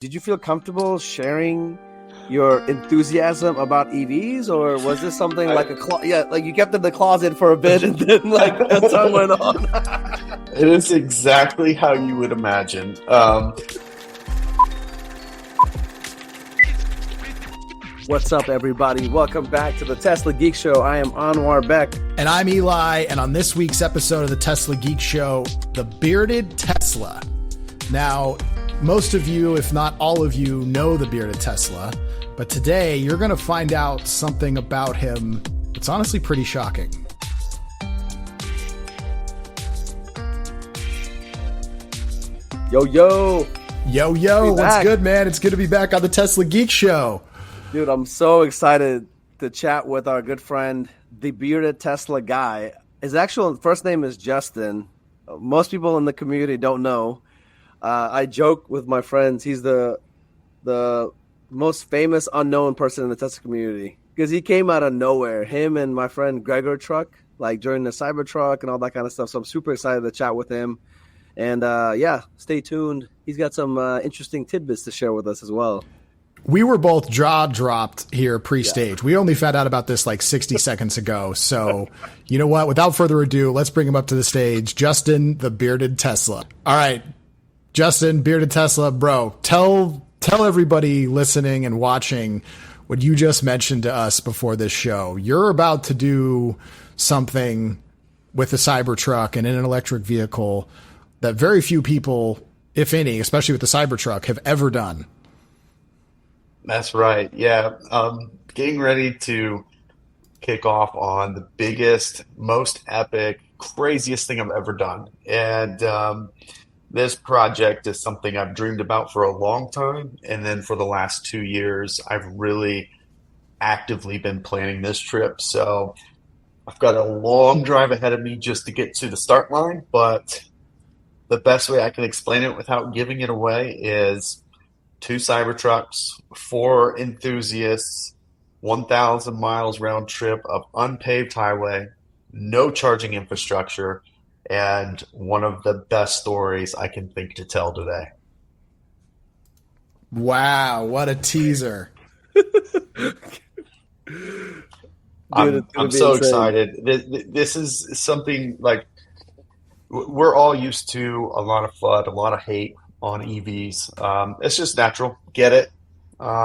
Did you feel comfortable sharing your enthusiasm about EVs, or was this something like like you kept it in the closet for a bit and then like the time went on? It is exactly how you would imagine. What's up, everybody? Welcome back to the Tesla Geek Show. I am Anwar Beck. And I'm Eli, and on this week's episode of the Tesla Geek Show, the bearded Tesla. Now, most of you, if not all of you, know the bearded Tesla, but today you're going to find out something about him that's honestly pretty shocking. Yo, yo. Yo, yo, what's good, man? It's good to be back on the Tesla Geek Show. Dude, I'm so excited to chat with our good friend, the bearded Tesla guy. His actual first name is Justin. Most people in the community don't know. I joke with my friends, he's the most famous unknown person in the Tesla community because he came out of nowhere. Him and my friend Gregor Truck, like during the Cybertruck and all that kind of stuff. So I'm super excited to chat with him. And yeah, stay tuned. He's got some interesting tidbits to share with us as well. We were both jaw dropped here pre-stage. Yeah. We only found out about this like 60 seconds ago. So you know what? Without further ado, let's bring him up to the stage. Justin, the bearded Tesla. All right. Justin, bearded Tesla, bro, tell everybody listening and watching what you just mentioned to us before this show. You're about to do something with a Cybertruck and in an electric vehicle that very few people, if any, especially with the Cybertruck, have ever done. That's right. Yeah. Getting ready to kick off on the biggest, most epic, craziest thing I've ever done. And this project is something I've dreamed about for a long time. And then for the last 2 years, I've really actively been planning this trip. So I've got a long drive ahead of me just to get to the start line. But the best way I can explain it without giving it away is 2 Cybertrucks, 4 enthusiasts, 1,000 miles round trip of unpaved highway, no charging infrastructure, and one of the best stories I can think to tell today. Wow, what a teaser. I'm so excited. This is something like we're all used to a lot of FUD, a lot of hate on EVs. It's just natural. Get it.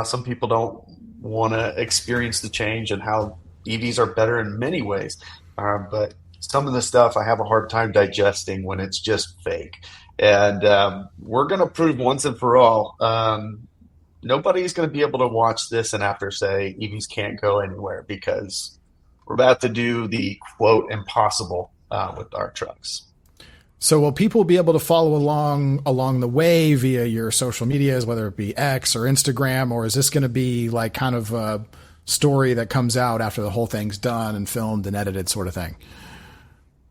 Some people don't want to experience the change and how EVs are better in many ways. But some of the stuff I have a hard time digesting when it's just fake. And we're going to prove once and for all, nobody's going to be able to watch this and after say EVs can't go anywhere because we're about to do the quote impossible with our trucks. So will people be able to follow along the way via your social medias, whether it be X or Instagram, or is this going to be like kind of a story that comes out after the whole thing's done and filmed and edited sort of thing?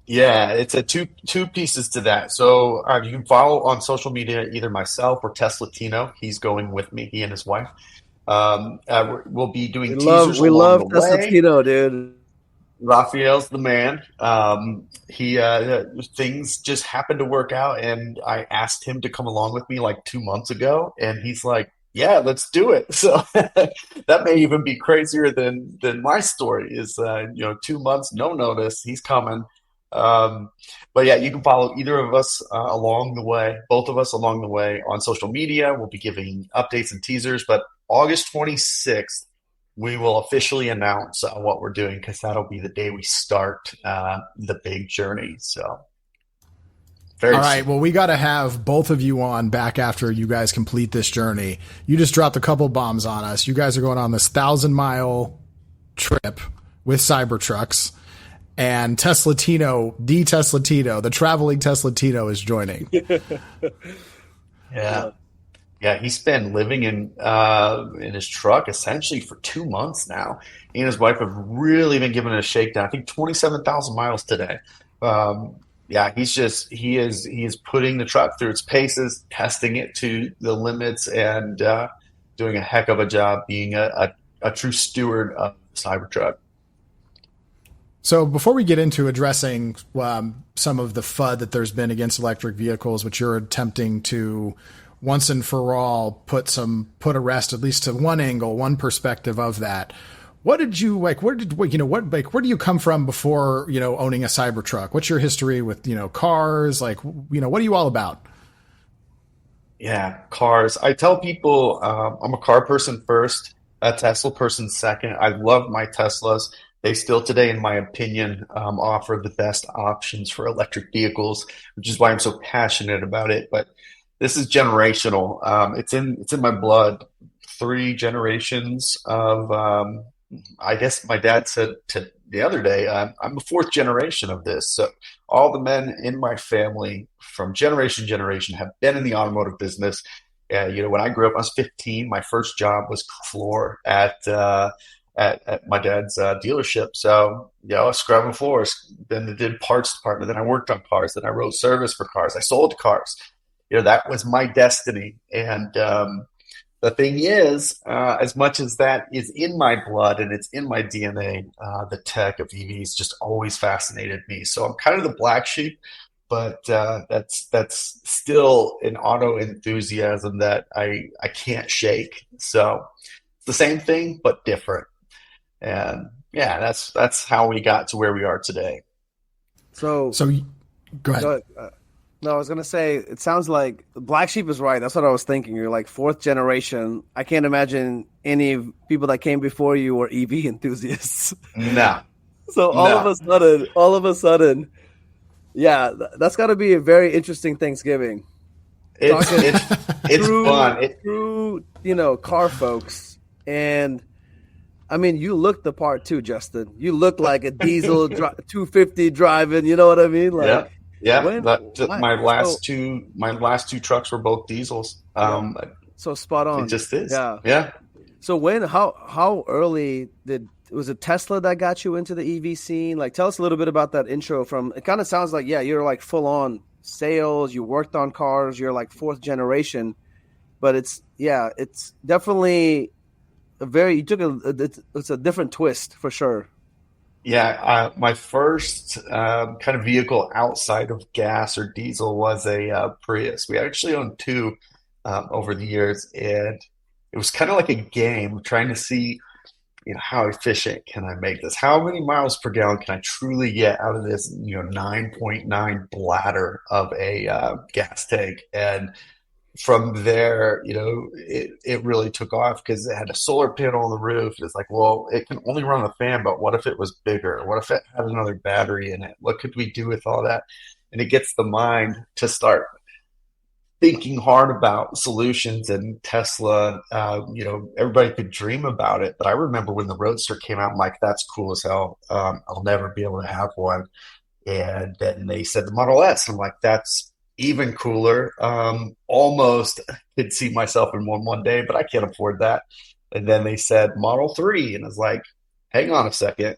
Yeah, it's a two pieces to that. So you can follow on social media either myself or Teslatino. He's going with me, he and his wife. We'll be doing teasers we love along the way. Teslatino, dude. Raphael's the man. Things just happened to work out, and I asked him to come along with me like 2 months ago, and he's like, yeah, let's do it. So that may even be crazier than my story is, 2 months, no notice, he's coming. But yeah, you can follow either of us along the way, both of us along the way on social media. We'll be giving updates and teasers, but August 26th, we will officially announce what we're doing because that'll be the day we start the big journey. So, all right. Well, we got to have both of you on back after you guys complete this journey. You just dropped a couple bombs on us. You guys are going on this 1,000-mile trip with Cybertrucks, and Teslatino, the traveling Teslatino, is joining. Yeah. Yeah, he's been living in his truck essentially for 2 months now. He and his wife have really been giving it a shakedown. I think 27,000 miles today. Yeah, he is putting the truck through its paces, testing it to the limits, and doing a heck of a job being a true steward of the Cybertruck. So before we get into addressing some of the FUD that there's been against electric vehicles, which you're attempting to once and for all put a rest, at least to one angle, one perspective of that. What did you like? Where do you come from before, owning a Cybertruck? What's your history with, cars? Like, what are you all about? Yeah, cars. I tell people I'm a car person first, a Tesla person second. I love my Teslas. They still today, in my opinion, offer the best options for electric vehicles, which is why I'm so passionate about it. But this is generational. It's in my blood. 3 generations of I guess my dad said to the other day, I'm the fourth generation of this. So all the men in my family from generation to generation have been in the automotive business. When I grew up, I was 15. My first job was floor at my dad's dealership. So, I was scrubbing floors. Then I did parts department. Then I worked on cars. Then I wrote service for cars. I sold cars. That was my destiny. And the thing is, as much as that is in my blood and it's in my DNA, the tech of EVs just always fascinated me. So I'm kind of the black sheep, but that's still an auto enthusiasm that I can't shake. So it's the same thing, but different. And yeah, that's how we got to where we are today. So go ahead. No, I was going to say, it sounds like Black Sheep is right. That's what I was thinking. You're like fourth generation. I can't imagine any people that came before you were EV enthusiasts. No. So all of a sudden, yeah, that's got to be a very interesting Thanksgiving. It's fun. True, car folks. And I mean, you look the part too, Justin. You look like a diesel 250 driving, you know what I mean? Like, yeah. Yeah, my last two trucks were both diesels. So spot on. It just is. Yeah. So how early was it Tesla that got you into the EV scene? Like, tell us a little bit about that intro. It kind of sounds like, you're like full on sales. You worked on cars. You're like fourth generation, but it's definitely it's a different twist for sure. Yeah, my first kind of vehicle outside of gas or diesel was a Prius. We actually owned two over the years, and it was kind of like a game trying to see, how efficient can I make this? How many miles per gallon can I truly get out of this, 9.9 bladder of a gas tank? And from there, it really took off because it had a solar panel on the roof. It's like, well, it can only run the fan, but what if it was bigger? What if it had another battery in it? What could we do with all that? And it gets the mind to start thinking hard about solutions. And Tesla, everybody could dream about it. But I remember when the Roadster came out, I'm like, that's cool as hell. I'll never be able to have one. And then they said the Model S. I'm like, that's even cooler. Almost could see myself in one day, but I can't afford that. And then they said Model 3, and I was like, hang on a second.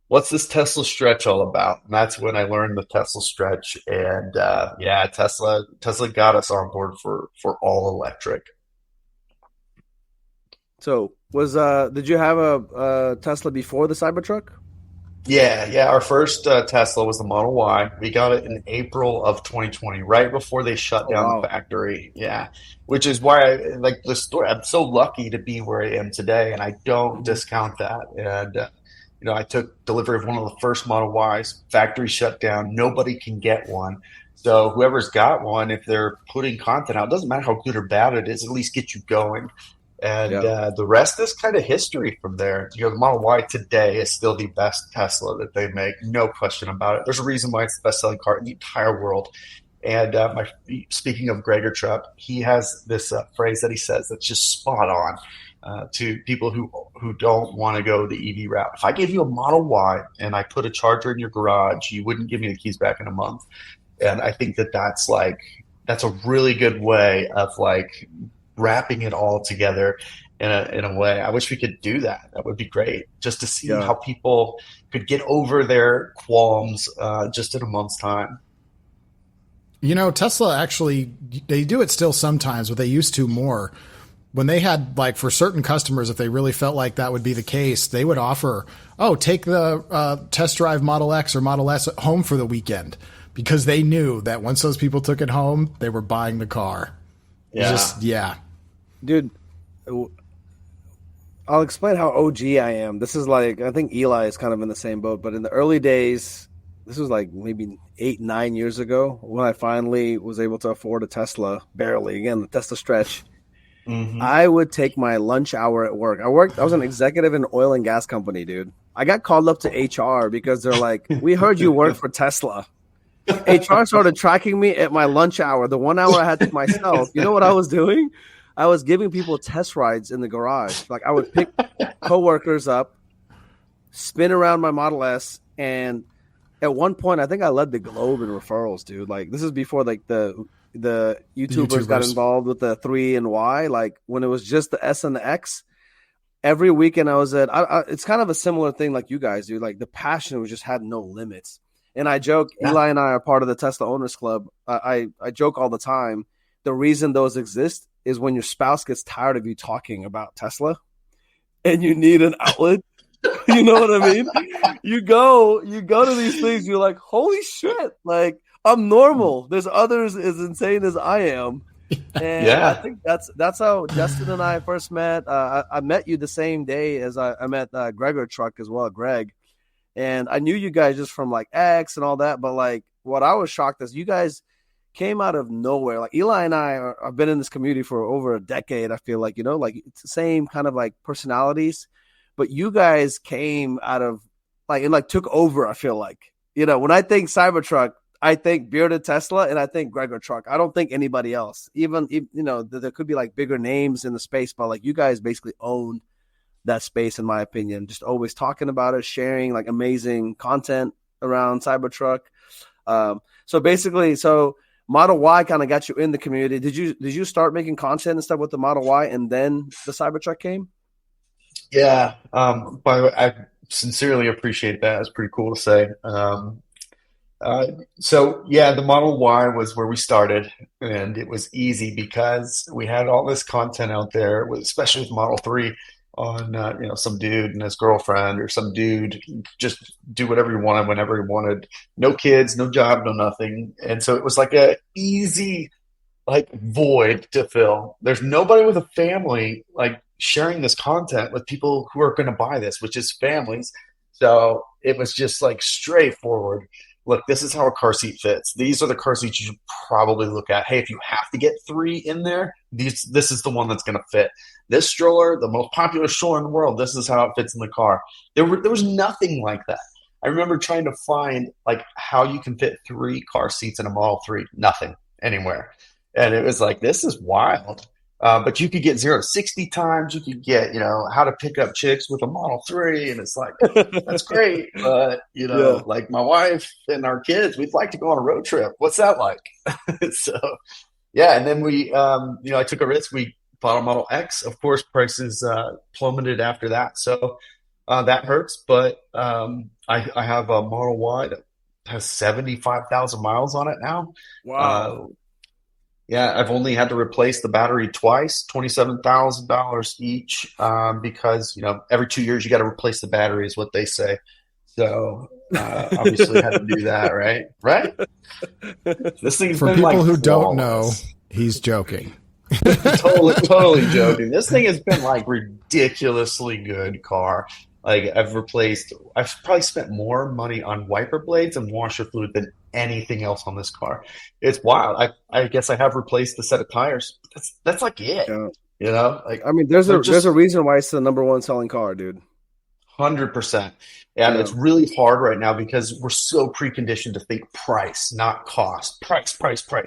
What's this Tesla stretch all about? And that's when I learned the Tesla stretch. And Tesla got us on board for all electric. So did you have a Tesla before the Cybertruck? Yeah. Our first Tesla was the Model Y. We got it in April of 2020, right before they shut down the factory. Yeah, which is why I like the story. I'm so lucky to be where I am today, and I don't discount that. And I took delivery of one of the first Model Ys. Factory shut down. Nobody can get one. So whoever's got one, if they're putting content out, it doesn't matter how good or bad it is, at least get you going. And the rest is kind of history from there. The Model Y today is still the best Tesla that they make, no question about it. There's a reason why it's the best-selling car in the entire world. And speaking of Gregor Truck, he has this phrase that he says that's just spot on to people who don't want to go the EV route. If I gave you a Model Y and I put a charger in your garage, you wouldn't give me the keys back in a month. And I think that's a really good way of wrapping it all together in a way. I wish we could do that. That would be great, just to see how people could get over their qualms just in a month's time. Tesla actually, they do it still sometimes, but they used to more. When they had, for certain customers, if they really felt like that would be the case, they would offer, take the test drive Model X or Model S at home for the weekend. because they knew that once those people took it home, they were buying the car. Yeah. Dude, I'll explain how OG I am. This is like, I think Eli is kind of in the same boat, but in the early days, this was like maybe 8-9 years ago when I finally was able to afford a Tesla, barely. Again, the Tesla stretch. I would take my lunch hour at work. I was an executive in an oil and gas company, dude. I got called up to HR because they're like, we heard you work for Tesla. HR started tracking me at my lunch hour, the 1 hour I had to myself. You know what I was doing? I was giving people test rides in the garage. Like I would pick coworkers up, spin around my Model S, and at one point I think I led the globe in referrals, dude. Like this is before like the YouTubers got involved with the 3 and Y. Like when it was just the S and the X. Every weekend I was at. It's kind of a similar thing like you guys do. Like the passion was just had no limits. And I joke, Eli and I are part of the Tesla Owners Club. I joke all the time. The reason those exist is when your spouse gets tired of you talking about Tesla and you need an outlet. You know what I mean? You go to these things, you're like, holy shit, like I'm normal. There's others as insane as I am. And I think that's how Justin and I first met. I met you the same day as I met Gregor Truck as well, Greg. And I knew you guys just from like X and all that. But like what I was shocked is you guys came out of nowhere. Like Eli and I have been in this community for over a decade. I feel like, like it's the same kind of like personalities, but you guys came out of like, it like took over. I feel like, when I think Cybertruck, I think Bearded Tesla and I think Gregor Truck. I don't think anybody else, even there could be like bigger names in the space, but like you guys basically own that space, in my opinion, just always talking about it, sharing like amazing content around Cybertruck. So basically, Model Y kind of got you in the community. Did you start making content and stuff with the Model Y and then the Cybertruck came? Yeah. By the way, I sincerely appreciate that. It's pretty cool to say. The Model Y was where we started, and it was easy because we had all this content out there, especially with Model 3 on, some dude and his girlfriend or some dude just do whatever he wanted whenever he wanted. No kids, no job, no nothing. And so it was like a easy like void to fill. There's nobody with a family like sharing this content with people who are going to buy this, which is families. So it was just like straightforward. Look, this is how a car seat fits. These are the car seats you should probably look at. Hey, if you have to get 3 in there, this is the one that's going to fit. This stroller, the most popular stroller in the world, this is how it fits in the car. There was nothing like that. I remember trying to find like how you can fit 3 car seats in a Model 3. Nothing anywhere. And it was like, this is wild. But you could get 0 to 60 times. You could get, how to pick up chicks with a Model 3. And it's like, that's great. But, like my wife and our kids, we'd like to go on a road trip. What's that like? So, yeah. And then we, I took a risk. We bought a Model X. Of course, prices plummeted after that. So that hurts. But I have a Model Y that has 75,000 miles on it now. Wow. Yeah, I've only had to replace the battery twice, $27,000 each, because every 2 years you got to replace the battery is what they say. So obviously had to do that, right? Right. This thing's For been people like who flawless. don't know, he's joking. Totally joking. This thing has been like ridiculously good car. Like I've probably spent more money on wiper blades and washer fluid than anything else on this car. It's wild. I guess I have replaced the set of tires. That's like it. Yeah. Like I mean, there's a reason why it's the number 1 selling car, dude. 100%. And it's really hard right now because we're so preconditioned to think price, not cost. Price,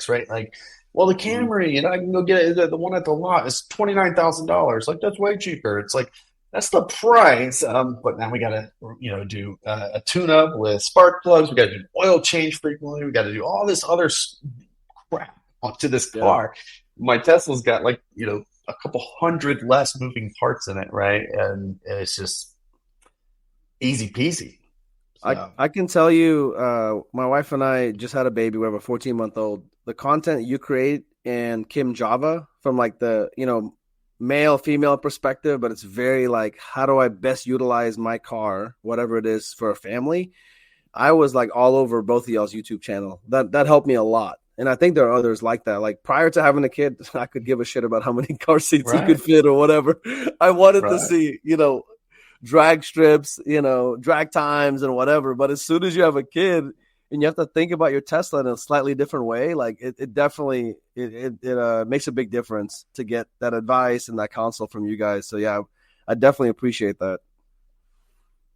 right? Like, well, the Camry, I can go get it. The one at the lot is $29,000. Like, that's way cheaper. It's like, that's the price. But now we got to, do a tune-up with spark plugs. We got to do an oil change frequently. We got to do all this other crap onto this car. My Tesla's got like, a couple hundred less moving parts in it, right? And it's just easy peasy. So. I can tell you, my wife and I just had a baby. We have a 14-month-old. The content you create and Kim Java from like the, male, female perspective, but it's very like, how do I best utilize my car, whatever it is for a family? I was like all over both of y'all's YouTube channel. That helped me a lot. And I think there are others like that. Like prior to having a kid, I could give a shit about how many car seats he could Right, fit or whatever. I wanted to right. see, drag strips, drag times and whatever. But as soon as you have a kid and you have to think about your Tesla in a slightly different way, like it definitely makes a big difference to get that advice and that counsel from you guys. So yeah, I definitely appreciate that.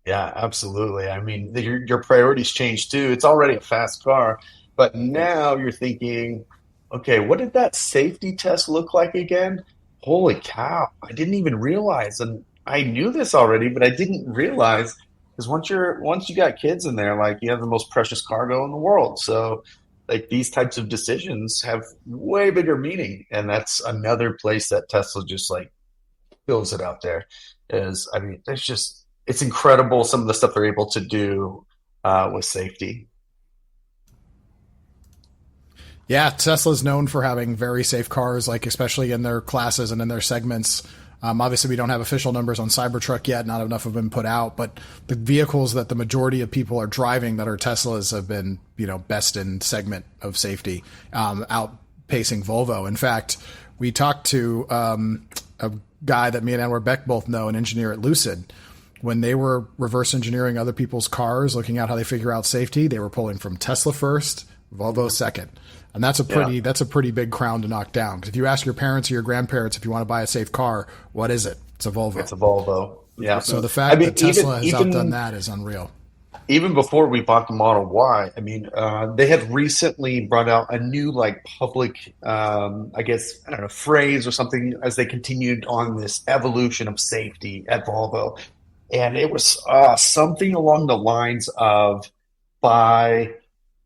Yeah, absolutely. I mean, your priorities change too. It's already a fast car, but Yeah. now you're thinking, okay, what did that safety test look like again? Holy cow, I didn't even realize, and I knew this already, but I didn't realize because once you got kids in there, like you have the most precious cargo in the world. So like these types of decisions have way bigger meaning, and that's another place that Tesla just like fills it out there. Is I mean, it's incredible some of the stuff they're able to do with safety. Yeah, Tesla's known for having very safe cars, like especially in their classes and in their segments. Obviously, we don't have official numbers on Cybertruck yet; not enough have been put out. But the vehicles that the majority of people are driving that are Teslas have been, best in segment of safety, outpacing Volvo. In fact, we talked to a guy that me and Anwar Beck both know, an engineer at Lucid. When they were reverse engineering other people's cars, looking at how they figure out safety, they were pulling from Tesla first, Volvo second. And that's a Yeah, pretty big crown to knock down. Because if you ask your parents or your grandparents if you want to buy a safe car, what is it? It's a Volvo. it's a Volvo. Yeah, So the I fact mean, that Tesla has outdone that is unreal. even before we bought the Model Y, I mean, they had recently brought out a new like public, I guess, I don't know, phrase or something as they continued on this evolution of safety at Volvo. And it was something along the lines of by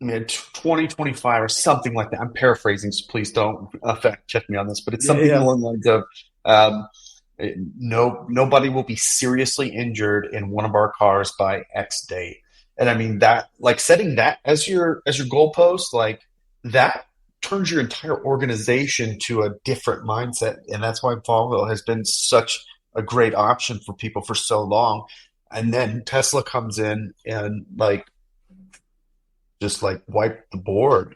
2025 or something like that. I'm paraphrasing, so please don't fact check me on this, but it's Yeah, something yeah. along the lines of um, nobody will be seriously injured in one of our cars by X date. And I mean that, like setting that as your goalpost, like that turns your entire organization to a different mindset, and that's why Volvo has been such a great option for people for so long. And then Tesla comes in and like just like wipe the board,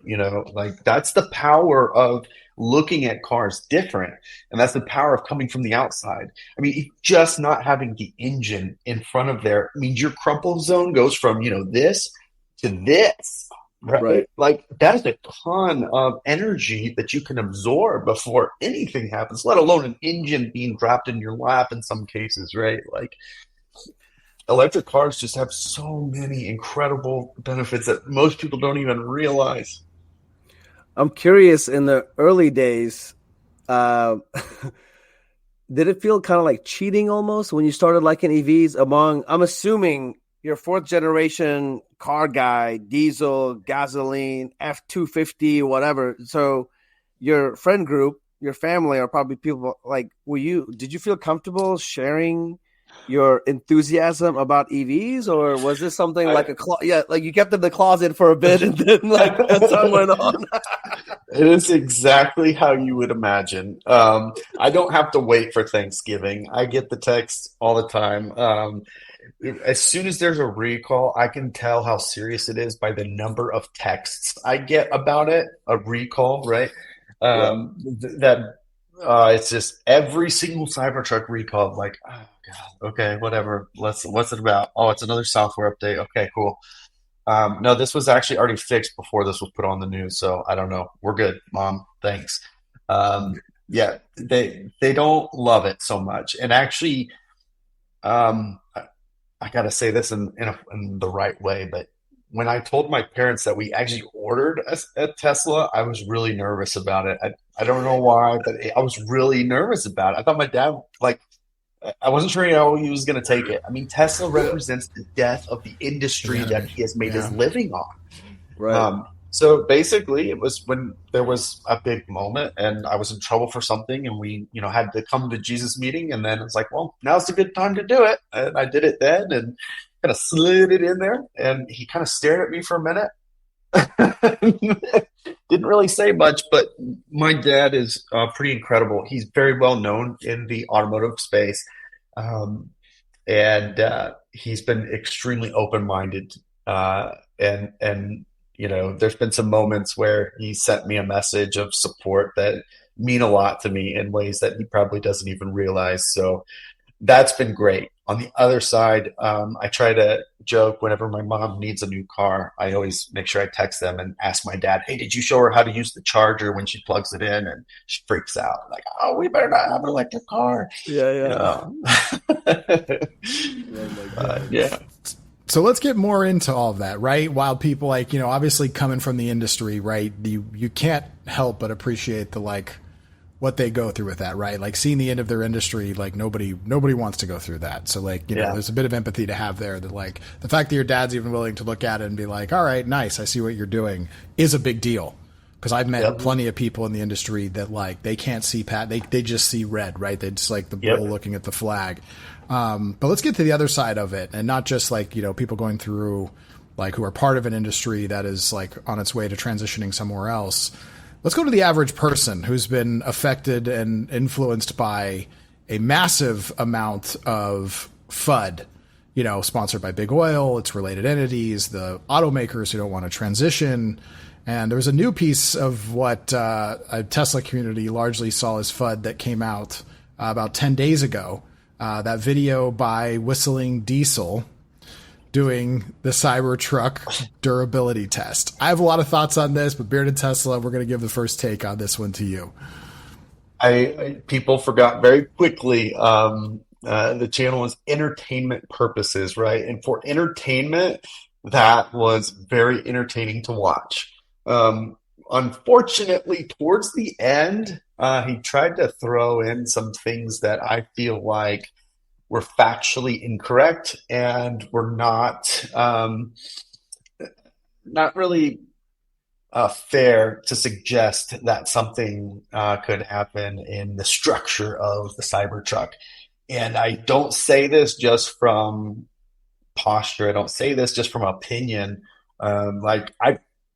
like that's the power of looking at cars different. And that's the power of coming from the outside. I mean, just not having the engine in front of there means your crumple zone goes from, this to this, right? Right. Like that is a ton of energy that you can absorb before anything happens, let alone an engine being dropped in your lap in some cases, right? Like electric cars just have so many incredible benefits that most people don't even realize. I'm curious in the early days, uh, did it feel kind of like cheating almost when you started liking EVs I'm assuming your fourth generation car guy, diesel, gasoline, F-250, whatever. So your friend group, your family are probably people like, did you feel comfortable sharing your enthusiasm about EVs, or was this something I, like like you kept in the closet for a bit and then like as time went on? it is exactly how you would imagine. I don't have to wait for Thanksgiving. I get the text all the time. As soon as there's a recall, I can tell how serious it is by the number of texts I get about it. A recall, right? Yeah. That it's just every single Cybertruck recall. Like, oh God, okay, whatever. What's it about? Oh, it's another software update. Okay, cool. No, this was actually already fixed before this was put on the news, so I don't know. We're good, Mom. Thanks. Yeah, they don't love it so much, and actually, I gotta say this in the right way, but when I told my parents that we actually ordered a Tesla, I was really nervous about it. I don't know why, but I was really nervous about it. I thought my dad, like, I wasn't sure how he was going to take it. I mean, Tesla represents the death of the The industry that enemy. he has made his Yeah. living on. Right. So basically, it was when there was a big moment and I was in trouble for something, and we, had to come to Jesus meeting, and then it's like, well, now's a good time to do it, and I did it then, and kind of slid it in there, and he kind of stared at me for a minute. Didn't really say much, but my dad is pretty incredible. He's very well known in the automotive space, um, and he's been extremely open minded And there's been some moments where he sent me a message of support that mean a lot to me in ways that he probably doesn't even realize. So that's been great. On the other side, I try to joke whenever my mom needs a new car. I always make sure I text them and ask my dad, "Hey, did you show her how to use the charger when she plugs it in?" And she freaks out, like, "Oh, we better not have an electric car." Yeah. Oh my God. Yeah. So let's get more into all of that, right? While people obviously coming from the industry, right? You can't help but appreciate the what they go through with that, right? Like seeing the end of their industry, nobody wants to go through that. So there's a bit of empathy to have there that the fact that your dad's even willing to look at it and be like, all right, nice, I see what you're doing is a big deal. Cause I've met plenty of people in the industry that they can't see they just see red, right? They just like the bull looking at the flag. But let's get to the other side of it and not just people going through who are part of an industry that is on its way to transitioning somewhere else. Let's go to the average person who's been affected and influenced by a massive amount of FUD, sponsored by big oil, its related entities, the automakers who don't want to transition. And there was a new piece of what a Tesla community largely saw as FUD that came out about 10 days ago. That video by Whistling Diesel doing the Cybertruck durability test. I have a lot of thoughts on this, but Bearded Tesla, we're going to give the first take on this one to you. People forgot very quickly the channel is entertainment purposes, right? And for entertainment, that was very entertaining to watch. Unfortunately, towards the end, he tried to throw in some things that I feel like were factually incorrect and were not really fair to suggest that something could happen in the structure of the Cybertruck. And I don't say this just from posture. I don't say this just from opinion. I've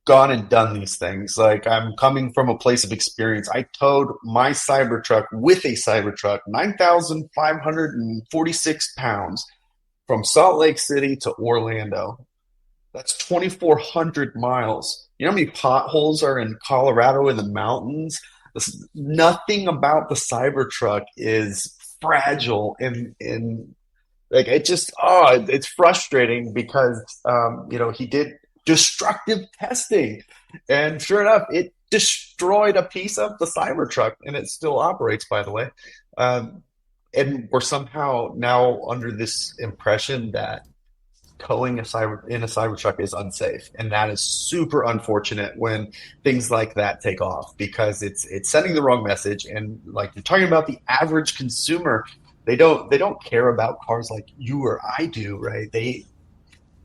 gone and done these things. I'm coming from a place of experience. I towed my Cybertruck with a Cybertruck, 9,546 pounds from Salt Lake City to Orlando. That's 2,400 miles. You know how many potholes are in Colorado in the mountains? Nothing about the Cybertruck is fragile and it's frustrating because he did destructive testing, and sure enough, it destroyed a piece of the Cybertruck, and it still operates, by the way. And we're somehow now under this impression that towing in a Cybertruck is unsafe, and that is super unfortunate when things like that take off, because it's sending the wrong message. And you're talking about the average consumer, they don't care about cars like you or I do, right?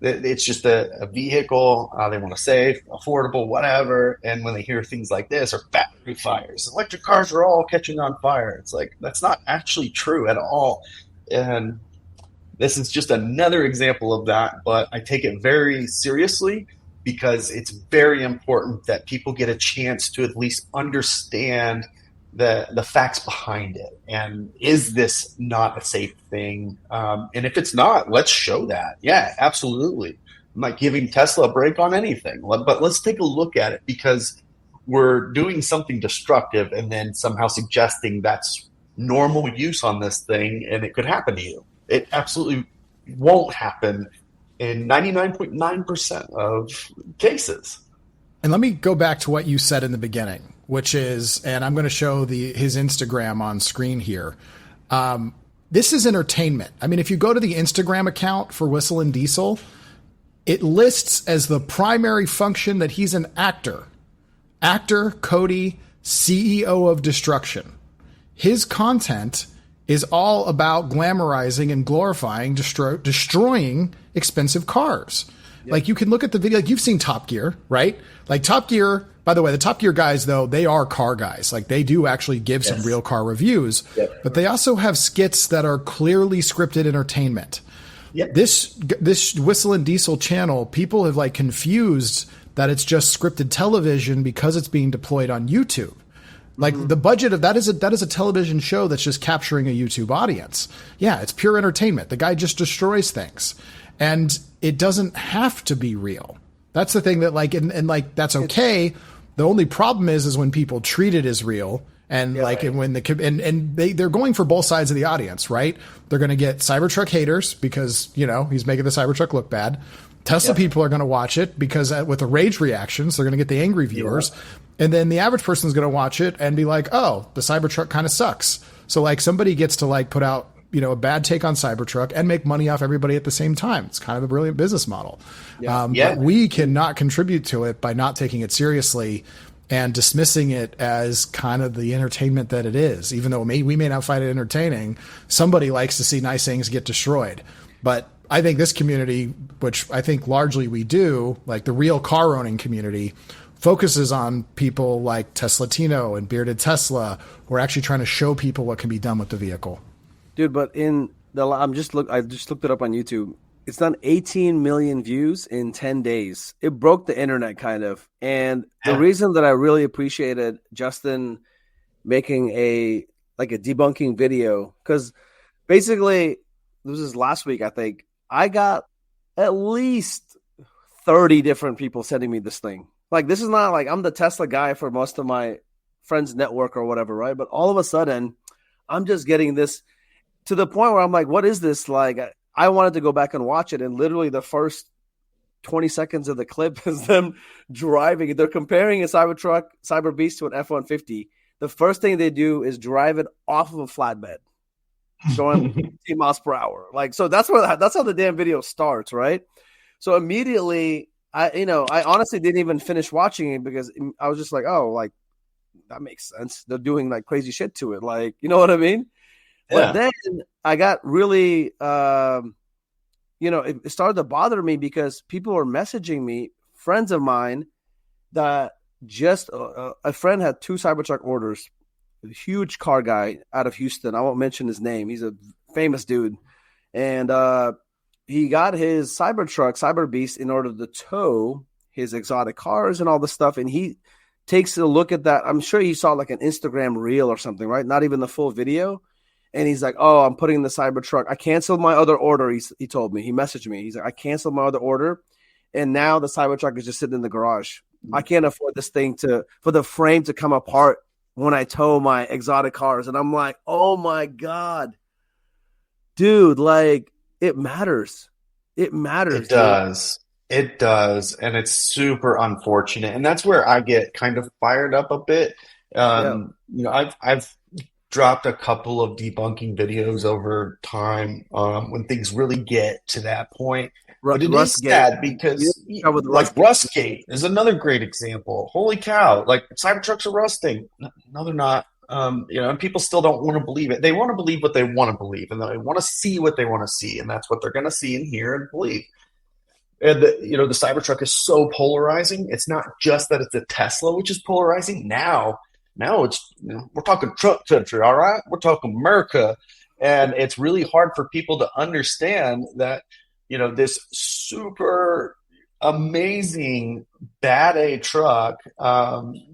It's just a vehicle. They want to save, affordable, whatever. And when they hear things like this, or battery fires, electric cars are all catching on fire. It's that's not actually true at all. And this is just another example of that. But I take it very seriously because it's very important that people get a chance to at least understand the facts behind it. And is this not a safe thing? And if it's not, let's show that. Yeah, absolutely. I'm not giving Tesla a break on anything, but let's take a look at it, because we're doing something destructive and then somehow suggesting that's normal use on this thing and it could happen to you. It absolutely won't happen in 99.9% of cases. And let me go back to what you said in the beginning, which is, and I'm going to show his Instagram on screen here. This is entertainment. I mean, if you go to the Instagram account for Whistling Diesel, it lists as the primary function that he's an actor. Actor, Cody, CEO of Destruction. His content is all about glamorizing and glorifying destroying expensive cars. Yep. You can look at the video, you've seen Top Gear, right? Top Gear, by the way, the Top Gear guys, though, they are car guys. They do actually give some real car reviews, but they also have skits that are clearly scripted entertainment. Yep. This Whistling Diesel channel, people have confused that it's just scripted television because it's being deployed on YouTube. The budget of that is a television show that's just capturing a YouTube audience. Yeah, it's pure entertainment. The guy just destroys things. And it doesn't have to be real. That's the thing that like, and like, that's okay. The only problem is when people treat it as real. And like, and when they're going for both sides of the audience, right? They're going to get Cybertruck haters because, you know, he's making the Cybertruck look bad. Tesla people are going to watch it because with the rage reactions, they're going to get the angry viewers. And then the average person is going to watch it and be like, oh, the Cybertruck kind of sucks. So like somebody gets to like put out, you know, a bad take on Cybertruck and make money off everybody at the same time. It's kind of a brilliant business model. But we cannot contribute to it by not taking it seriously and dismissing it as kind of the entertainment that it is. Even though we may not find it entertaining, somebody likes to see nice things get destroyed. But I think this community, which I think largely we do, like the real car owning community, focuses on people like Tesla Tino and Bearded Tesla, who are actually trying to show people what can be done with the vehicle. Dude, but I just looked it up on YouTube. It's done 18 million views in 10 days. It broke the internet kind of. And the reason that I really appreciated Justin making a debunking video, because basically this was last week, I think, I got at least 30 different people sending me this thing. Like, this is not like I'm the Tesla guy for most of my friends' network or whatever, right? But all of a sudden, I'm just getting this to the point where I'm like, what is this? Like, I wanted to go back and watch it, and literally the first 20 seconds of the clip is them driving. They're comparing a Cybertruck, Cyber Beast to an F-150. The first thing they do is drive it off of a flatbed, going 15 miles per hour. Like, so that's how the damn video starts, right? So immediately, I honestly didn't even finish watching it because I was just like, oh, like, that makes sense. They're doing like crazy shit to it. Like, you know what I mean? But then I got really, it started to bother me because people were messaging me, friends of mine, that just a friend had 2 Cybertruck orders, a huge car guy out of Houston. I won't mention his name. He's a famous dude. And he got his Cybertruck, Cyber Beast, in order to tow his exotic cars and all this stuff. And he takes a look at that. I'm sure he saw like an Instagram reel or something, right? Not even the full video. And he's like, oh, I'm putting the Cybertruck. I canceled my other order. He told me. He messaged me. He's like, I canceled my other order. And now the Cybertruck is just sitting in the garage. I can't afford this thing for the frame to come apart when I tow my exotic cars. And I'm like, oh my God. Dude, like, it matters. It matters. It does. It does. And it's super unfortunate. And that's where I get kind of fired up a bit. I've dropped a couple of debunking videos over time when things really get to that point. But it is sad because like Rustgate is another great example. Holy cow, like Cybertrucks are rusting. No, they're not. And people still don't want to believe it. They want to believe what they want to believe, and they want to see what they want to see, and that's what they're going to see and hear and believe. And the Cybertruck is so polarizing. It's not just that it's a Tesla, which is polarizing. Now it's we're talking truck country, all right? We're talking America, and it's really hard for people to understand that this super amazing bad A truck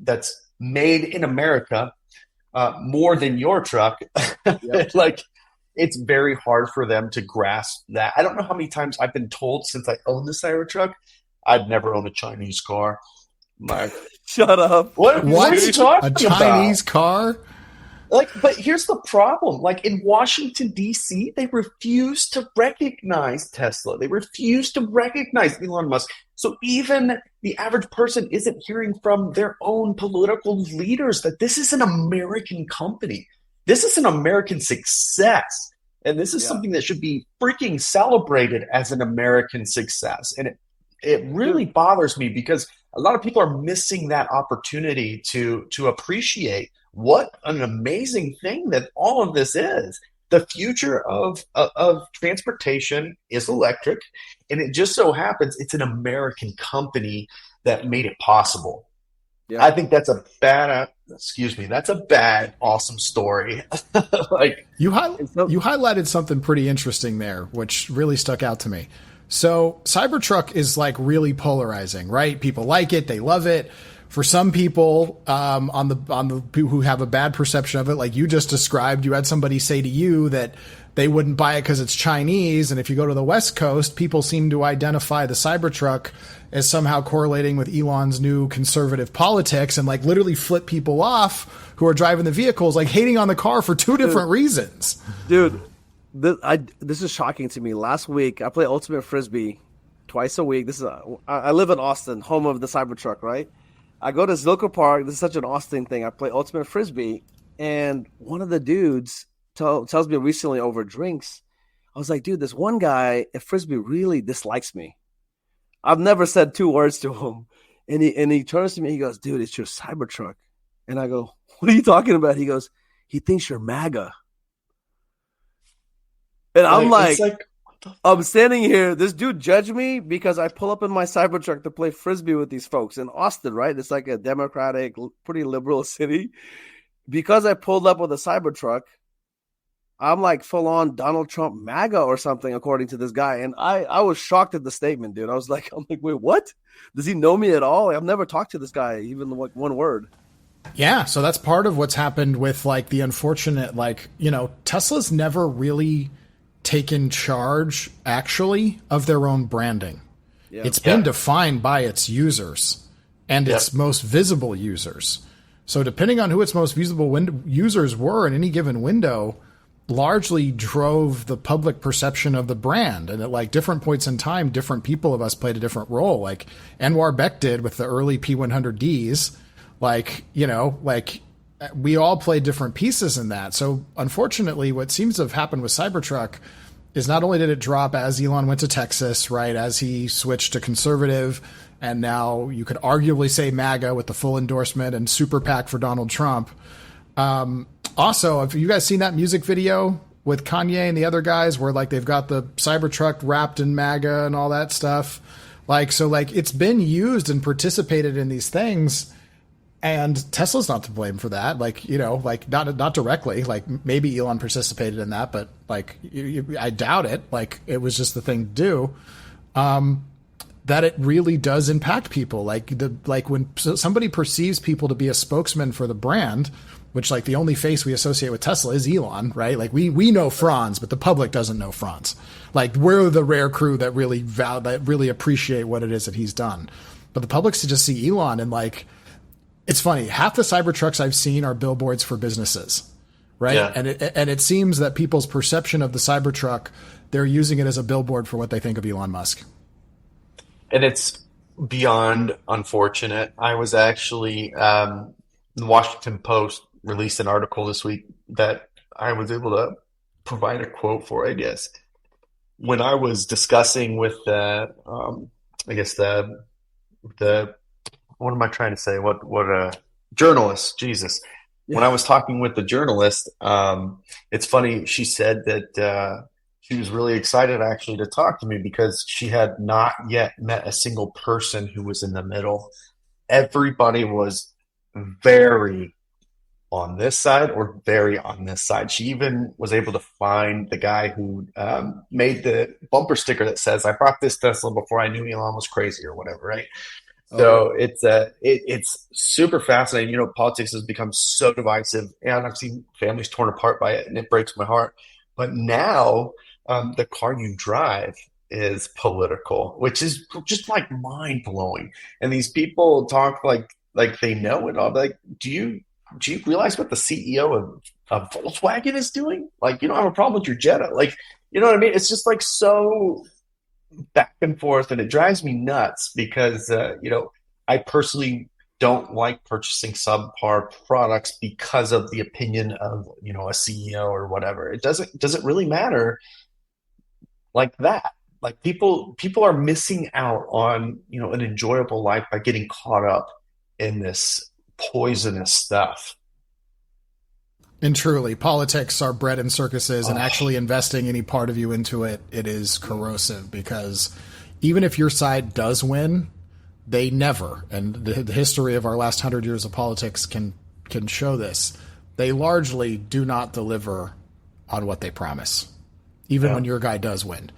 that's made in America. More than your truck. Yep. Like, it's very hard for them to grasp that. I don't know how many times I've been told since I own the Cybertruck, I'd never own a Chinese car. Like, shut up. What are you talking about? A Chinese car? Like, but here's the problem. Like, in Washington, D.C., they refuse to recognize Tesla. They refuse to recognize Elon Musk. So even the average person isn't hearing from their own political leaders that this is an American company. This is an American success. And this is something that should be freaking celebrated as an American success. And it really bothers me because a lot of people are missing that opportunity to appreciate what an amazing thing that all of this is. The future of transportation is electric, and it just so happens it's an American company that made it possible. Yeah. I think that's a bad, awesome story. Like, you highlighted something pretty interesting there, which really stuck out to me. So Cybertruck is like really polarizing, right? People like it. They love it. For some people, on the people who have a bad perception of it, like you just described, you had somebody say to you that they wouldn't buy it because it's Chinese. And if you go to the West Coast, people seem to identify the Cybertruck as somehow correlating with Elon's new conservative politics and like literally flip people off who are driving the vehicles, like hating on the car for two different reasons. Dude, this is shocking to me. Last week, I play Ultimate Frisbee twice a week. I live in Austin, home of the Cybertruck, right? I go to Zilker Park. This is such an Austin thing. I play Ultimate Frisbee, and one of the dudes tells me recently over drinks, I was like, dude, this one guy at Frisbee really dislikes me. I've never said 2 words to him. And he turns to me, he goes, dude, it's your Cybertruck. And I go, what are you talking about? He goes, he thinks you're MAGA. And I'm like I'm standing here. This dude judged me because I pull up in my Cybertruck to play Frisbee with these folks in Austin, right? It's like a democratic, pretty liberal city. Because I pulled up with a Cybertruck, I'm like full on Donald Trump MAGA or something, according to this guy. And I was shocked at the statement, dude. I'm like, wait, what? Does he know me at all? I've never talked to this guy, even like one word. Yeah. So that's part of what's happened with like the unfortunate, like, you know, Tesla's never really taken charge actually of their own branding. Yeah. It's been defined by its users and its most visible users. So depending on who its most visible users were in any given window, largely drove the public perception of the brand. And at like different points in time, different people of us played a different role. Like Anwar Beck did with the early P100Ds. Like, you know, like we all played different pieces in that. So unfortunately, what seems to have happened with Cybertruck is not only did it drop as Elon went to Texas, right, as he switched to conservative, and now you could arguably say MAGA with the full endorsement and super PAC for Donald Trump. Also, have you guys seen that music video with Kanye and the other guys where like they've got the Cybertruck wrapped in MAGA and all that stuff? Like, so like it's been used and participated in these things. And Tesla's not to blame for that. Like, you know, like not directly, like maybe Elon participated in that, but like, I doubt it. Like it was just the thing to do. That it really does impact people. Like when somebody perceives people to be a spokesman for the brand, which like the only face we associate with Tesla is Elon, right? Like we know Franz, but the public doesn't know Franz. Like we're the rare crew that really appreciate what it is that he's done. But the public's to just see Elon and like, it's funny. Half the Cybertrucks I've seen are billboards for businesses, right? Yeah. And it seems that people's perception of the Cybertruck, they're using it as a billboard for what they think of Elon Musk. And it's beyond unfortunate. I was actually, the Washington Post released an article this week that I was able to provide a quote for, I guess. When I was discussing with the what am I trying to say? What a journalist, Jesus. Yeah. When I was talking with the journalist, it's funny, she said that she was really excited actually to talk to me because she had not yet met a single person who was in the middle. Everybody was very on this side or very on this side. She even was able to find the guy who made the bumper sticker that says, I bought this Tesla before I knew Elon was crazy or whatever, right? So it's super fascinating. You know, politics has become so divisive, and I've seen families torn apart by it, and it breaks my heart. But now the car you drive is political, which is just like mind blowing. And these people talk like they know it all. Like, do you realize what the CEO of Volkswagen is doing? Like, you don't have a problem with your Jetta. Like, you know what I mean? It's just like so back and forth, and it drives me nuts because you know, I personally don't like purchasing subpar products because of the opinion of, you know, a CEO or whatever. It doesn't really matter like that. Like people are missing out on, you know, an enjoyable life by getting caught up in this poisonous stuff. And truly, politics are bred in circuses, and actually investing any part of you into it, it is corrosive because even if your side does win, they never, and the history of our last 100 years of politics can show this, they largely do not deliver on what they promise, even when your guy does win.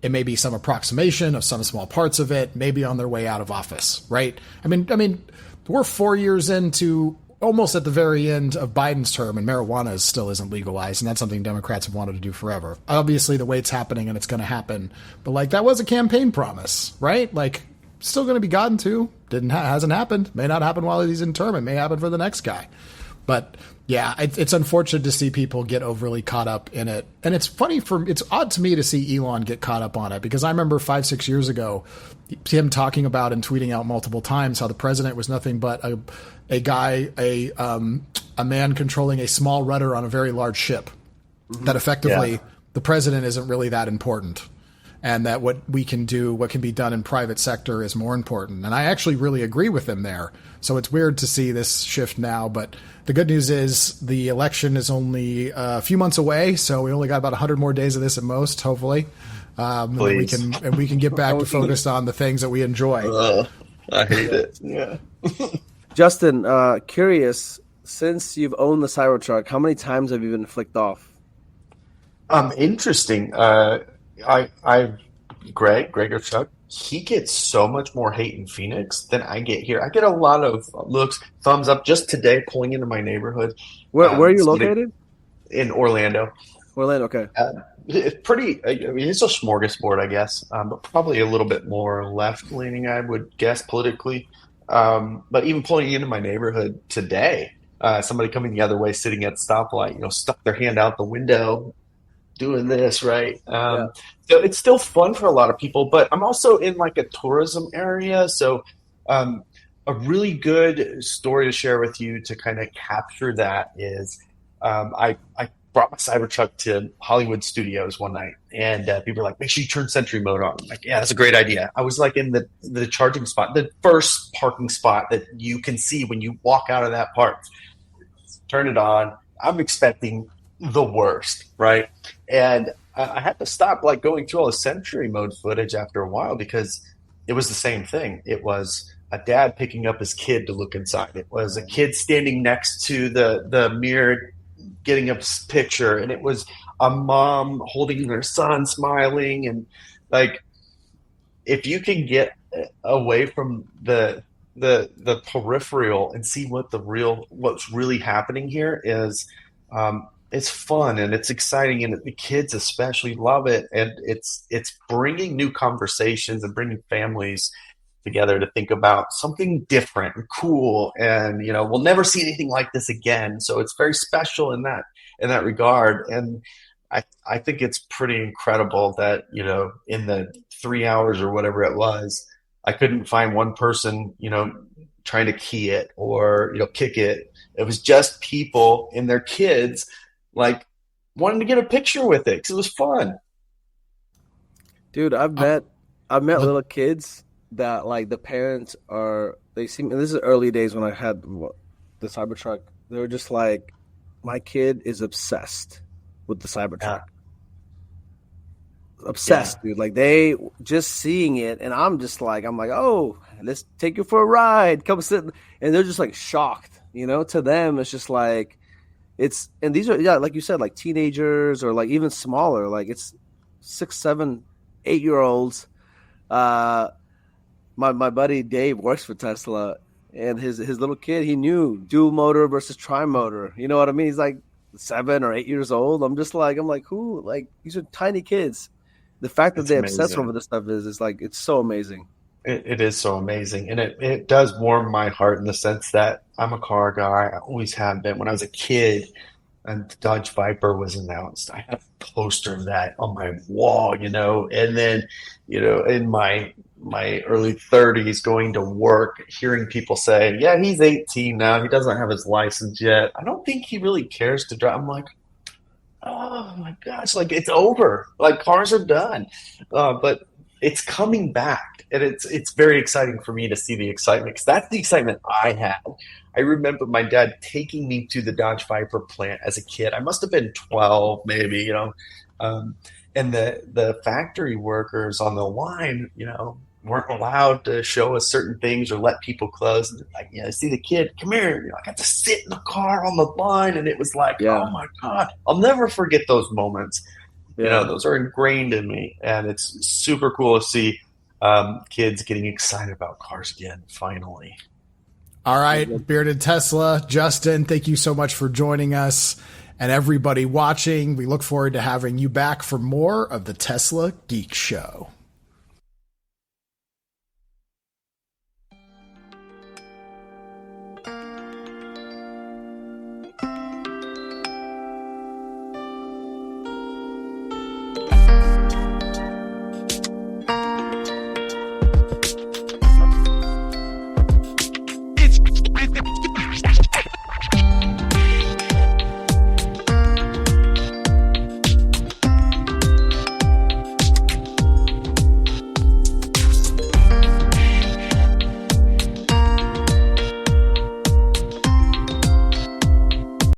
It may be some approximation of some small parts of it, maybe on their way out of office, right? I mean, we're 4 years into almost at the very end of Biden's term, and marijuana still isn't legalized, and that's something Democrats have wanted to do forever. Obviously, the way it's happening, and it's going to happen, but like that was a campaign promise, right? Like, still going to be gotten to. Hasn't happened. May not happen while he's in term. It may happen for the next guy. But yeah, it's unfortunate to see people get overly caught up in it, and it's odd to me to see Elon get caught up on it, because I remember 5-6 years ago him talking about and tweeting out multiple times how the president was nothing but a man controlling a small rudder on a very large ship. That effectively the president isn't really that important, and that what can be done in private sector is more important. And I actually really agree with him there. So it's weird to see this shift now, but the good news is the election is only a few months away. So we only got about 100 more days of this at most, hopefully. And we can get back to focused on the things that we enjoy. I hate it. Yeah. Justin, curious, since you've owned the Cybertruck, how many times have you been flicked off? Interesting. Greg or Chuck, he gets so much more hate in Phoenix than I get here. I get a lot of looks, thumbs up. Just today, pulling into my neighborhood. Where are you located? In Orlando. Orlando, okay. It's pretty. I mean, it's a smorgasbord, I guess, but probably a little bit more left-leaning, I would guess, politically. But even pulling into my neighborhood today, somebody coming the other way, sitting at the stoplight, stuck their hand out the window, doing this, right? So it's still fun for a lot of people, but I'm also in like a tourism area. So a really good story to share with you to kind of capture that is I brought my Cybertruck to Hollywood Studios one night, and people were like, make sure you turn Sentry mode on. I'm like, yeah, that's a great idea. I was like in the charging spot, the first parking spot that you can see when you walk out of that park. Turn it on. I'm expecting the worst, right? And I had to stop like going through all the Sentry mode footage after a while, because it was the same thing. It was a dad picking up his kid to look inside. It was a kid standing next to the mirror getting a picture, and it was a mom holding their son smiling. And like, if you can get away from the peripheral and see what's really happening here is it's fun and it's exciting, and the kids especially love it, and it's bringing new conversations and bringing families together to think about something different and cool, and we'll never see anything like this again. So it's very special in that regard, and I think it's pretty incredible that in the 3 hours or whatever it was, I couldn't find one person trying to key it or kick it. It was just people and their kids like wanting to get a picture with it because it was fun. Dude, I've met little kids that like the parents this is early days when I had the Cybertruck. They were just like, my kid is obsessed with the Cybertruck. Obsessed, dude. Like, they just seeing it, and I'm like, oh, let's take you for a ride. Come sit. And they're just like shocked, to them. It's just like, and these are, like you said, like teenagers or like even smaller, like it's 6, 7, 8-year-olds. My buddy Dave works for Tesla, and his little kid, he knew dual motor versus tri-motor. You know what I mean? He's like 7 or 8 years old. I'm like, who? Like, these are tiny kids. The fact that they obsess over this stuff is like, it's so amazing. It is so amazing, and it does warm my heart in the sense that I'm a car guy. I always have been. When I was a kid and the Dodge Viper was announced, I had a poster of that on my wall, and then, in my early 30s going to work, hearing people say, yeah, he's 18 now. He doesn't have his license yet. I don't think he really cares to drive. I'm like, oh my gosh, like it's over. Like cars are done. But it's coming back. And it's very exciting for me to see the excitement, because that's the excitement I had. I remember my dad taking me to the Dodge Viper plant as a kid. I must have been 12, maybe, and the factory workers on the line, weren't allowed to show us certain things or let people close. And like, see the kid, come here. I got to sit in the car on the line, and it was like, oh my God, I'll never forget those moments. Yeah. those are ingrained in me, and it's super cool to see kids getting excited about cars again, finally. All right, Bearded Tesla, Justin, thank you so much for joining us. And everybody watching, we look forward to having you back for more of the Tesla Geek Show.